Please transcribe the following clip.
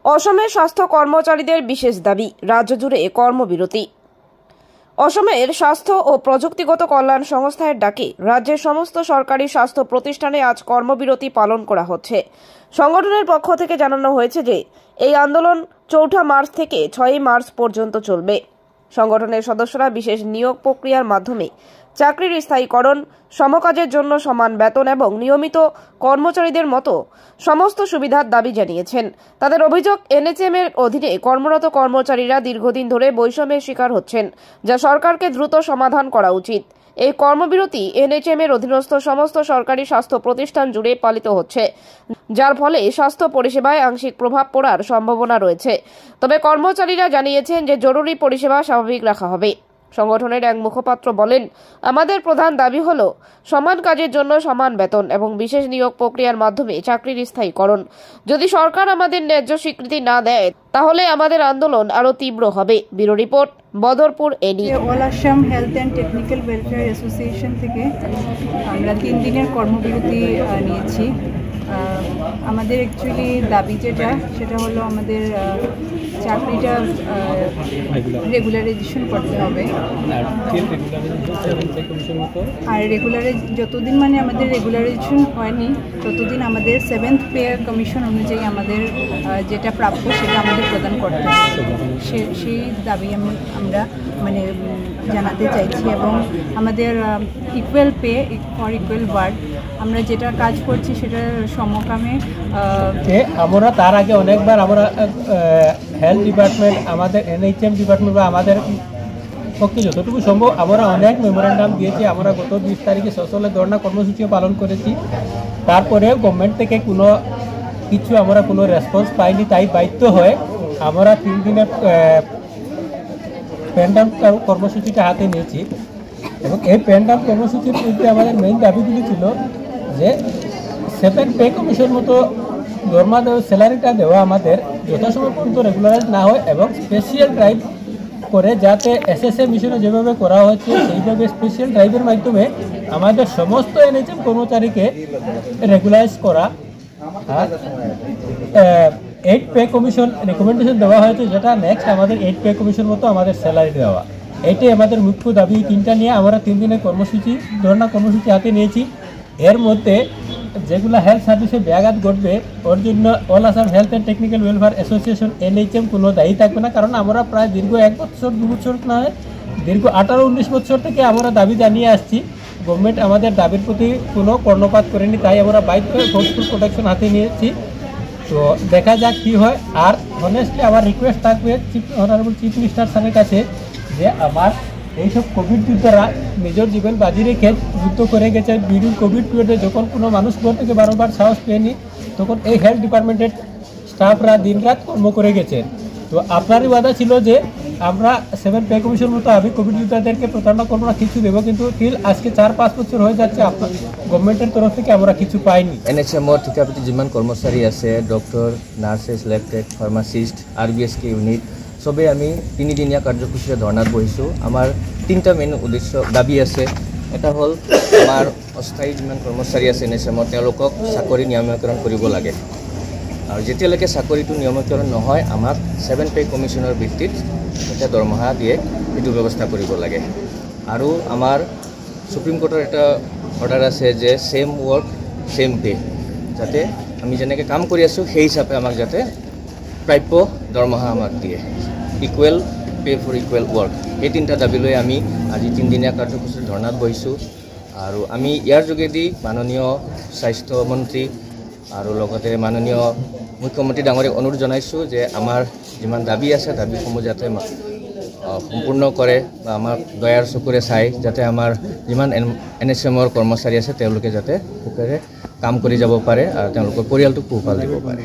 অসমের স্বাস্থ্য কর্মচারীদের বিশেষ দাবি, রাজ্য জুড়ে কর্মবিরতি। অসমের স্বাস্থ্য ও প্রযুক্তিগত কল্যাণ সংস্থার ডাকে রাজ্যের সমস্ত সরকারি স্বাস্থ্য প্রতিষ্ঠানে আজ কর্মবিরতি পালন করা হচ্ছে। সংগঠনের পক্ষ থেকে জানানো হয়েছে যে এই আন্দোলন ৪ মার্চ থেকে ৬ মার্চ পর্যন্ত চলবে। সংগঠনের সদস্যরা বিশেষ নিয়োগ প্রক্রিয়ার মাধ্যমে চাকরির স্থায়ীকরণ, সমকাজের জন্য সমান বেতন এবং নিয়মিত কর্মচারীদের মতো সমস্ত সুবিধার দাবি জানিয়েছেন। তাদের অভিযোগ, এনএচএম এর অধীনে কর্মরত কর্মচারীরা দীর্ঘদিন ধরে বৈষম্যের শিকার হচ্ছেন, যা সরকারকে দ্রুত সমাধান করা উচিত। এই কর্মবিরতি এনএচএম এর অধীনস্থ সমস্ত সরকারি স্বাস্থ্য প্রতিষ্ঠান জুড়ে পালিত হচ্ছে, যার ফলে স্বাস্থ্য পরিষেবায় আংশিক প্রভাব পড়ার সম্ভাবনা রয়েছে। তবে কর্মচারীরা জানিয়েছেন যে জরুরি পরিষেবা স্বাভাবিক রাখা হবে। সংগঠনের এক মুখপাত্র বলেন, আমাদের প্রধান দাবি হল সমান কাজের জন্য সমান বেতন এবং বিশেষ নিয়োগ প্রক্রিয়ার মাধ্যমে চাকরির স্থায়ীকরণ। যদি সরকার আমাদের ন্যায্য স্বীকৃতি না দেয় তাহলে আমাদের আন্দোলন আরো তীব্র হবে। Bureau report, Badarpur any. All Assam health and technical welfare association থেকে আমরা 3 দিনের কর্মবিরতি নিয়েছি। আমাদের অ্যাকচুয়ালি দাবি সেটা হলো আমাদের চাকরিটা রেগুলারাইজেশন করতে হবে। আর যতদিন আমাদের রেগুলারাইজেশন হয়নি ততদিন আমাদের 7th পে কমিশন অনুযায়ী আমাদের যেটা প্রাপ্য সেটা আমাদের প্রদান করতে হবে। সেই দাবি আমরা জানাতে চাইছি এবং আমাদের equal pay for equal work, আমরা যেটা কাজ করছি সেটা সমকামে। আমরা তার আগে অনেকবার আমরা হেলথ ডিপার্টমেন্ট, আমাদের এনএইচএম ডিপার্টমেন্ট বা আমাদের পক্ষে যতটুকু সম্ভব আমরা অনেক মেমোরেন্ডাম দিয়েছি। আমরা গত 20 তারিখে সচলে ধর্ণা কর্মসূচিও পালন করেছি। তারপরেও গভর্নমেন্ট থেকে আমরা কোনো রেসপন্স পাইনি। তাই বাধ্য হয়ে আমরা 3 দিনের প্যান্ডাম কর্মসূচিটা হাতে নিয়েছি এবং এই প্যান্ডাম কর্মসূচির মধ্যে আমাদের মেইন দাবিগুলি ছিল যে 7th পে কমিশন মতো দরমা স্যালারিটা দেওয়া আমাদের যথাসময় পর্যন্ত রেগুলারাইজ না হয় এবং স্পেশাল ড্রাইভ করে যাতে এসএসএ মিশনে যেভাবে করা হচ্ছে সেইভাবে স্পেশাল ড্রাইভের মাধ্যমে আমাদের সমস্ত এনএচএম কর্মচারীকে রেগুলারাইজ করা। আর 8th পে কমিশন রেকমেন্ডেশন দেওয়া হয়েছে, যেটা নেক্সট আমাদের 8th পে কমিশন মতো আমাদের স্যালারি দেওয়া। এইটাই আমাদের মুখ্য দাবি। 3টা নিয়ে আমরা 3 দিনের ধর্ণা কর্মসূচি হাতে নিয়েছি। এর মধ্যে যেগুলো হেলথ সার্ভিসে ব্যাঘাত ঘটবে ওর জন্য all Assam health and technical welfare association NHM কোনো দায়ী থাকবে না। কারণ আমরা প্রায় দীর্ঘ 1 বছর 2 বছর নয়, দীর্ঘ 18-19 বছর থেকে আমরা দাবি জানিয়ে আসছি। গভর্নমেন্ট আমাদের দাবির প্রতি কোনো কর্ণপাত করেনি, তাই আমরা বাইক ফোর্সফুল প্রোটেকশন হাতে নিয়েছি। তো দেখা যাক কী হয়। আর অনেস্টলি আমার রিকোয়েস্ট থাকবে অনারেবল চিফ মিনিস্টার স্যারের কাছে যে আমার এইসব কোভিড যোদ্ধারা নিজের জীবন বাজি রেখে যুদ্ধ করে গেছে। ডিউরিং কোভিড পিরিয়ডে যখন কোনো মানুষ ঘর থেকে বারবার সাহস পেয়নি তখন এই হেলথ ডিপার্টমেন্টের স্টাফরা দিনরাত কর্ম করে গেছেন। তো আপনারই ওয়াদা ছিল যে আমরা 7th পে কমিশন মতো আমি কোভিড যোদ্ধাদেরকে প্রতারণা করবো না, কিছু দেবো, কিন্তু টিল আজকে 4-5 বছর হয়ে যাচ্ছে আপনার গভর্নমেন্টের তরফ থেকে আমরা কিছু পাইনি। এনএচএমৰ ঠিকাপতি যিমান কৰ্মচাৰী আছে, ডক্টৰ, নাৰ্ছেছ, লেব টেক, ফাৰ্মাচিষ্ট, RBSK ইউনিট, সবেই আমি 3 দিনীয়া কাৰ্যসূচীৰে ধৰ্ণাত বহিছোঁ। আমাৰ 3টা মেইন উদ্দেশ্য দাবী আছে। এটা হ'ল আমাৰ অস্থায়ী যিমান কৰ্মচাৰী আছে এনএচএমৰ তেওঁলোকক চাকৰি নিয়মীকৰণ কৰিব লাগে। আৰু যেতিয়ালৈকে চাকৰিটো নিয়মীকৰণ নহয় আমাক 7th পে কমিশনৰ ভিত্তিত এটা দৰমহা দিয়ে সেইটো ব্যৱস্থা কৰিব লাগে। আৰু আমাৰ সুপ্ৰিম কোৰ্টৰ এটা অৰ্ডাৰ আছে যে ছেম ৱৰ্ক ছেম পে, যাতে আমি যেনেকৈ কাম কৰি আছোঁ সেই হিচাপে আমাক যাতে প্ৰাপ্য দৰমহা আমাক দিয়ে, equal pay for equal work. এই 3টা দাবী লৈ আমি আজি 3 দিনীয়া কাৰ্যসূচীৰ ধৰ্ণাত বহিছোঁ। আৰু আমি ইয়াৰ যোগেদি মাননীয় স্বাস্থ্যমন্ত্ৰী আৰু লগতে মাননীয় মুখ্যমন্ত্ৰী ডাঙৰীয়াক অনুৰোধ জনাইছোঁ যে আমাৰ যিমান দাবী আছে দাবীসমূহ যাতে সম্পূৰ্ণ কৰে বা আমাক দয়াৰ চকুৰে চাই যাতে আমাৰ যিমান এনএচএমৰ কৰ্মচাৰী আছে তেওঁলোকে যাতে সুখেৰে কাম কৰি যাব পাৰে আৰু তেওঁলোকৰ পৰিয়ালটোক পোহপাল দিব পাৰে।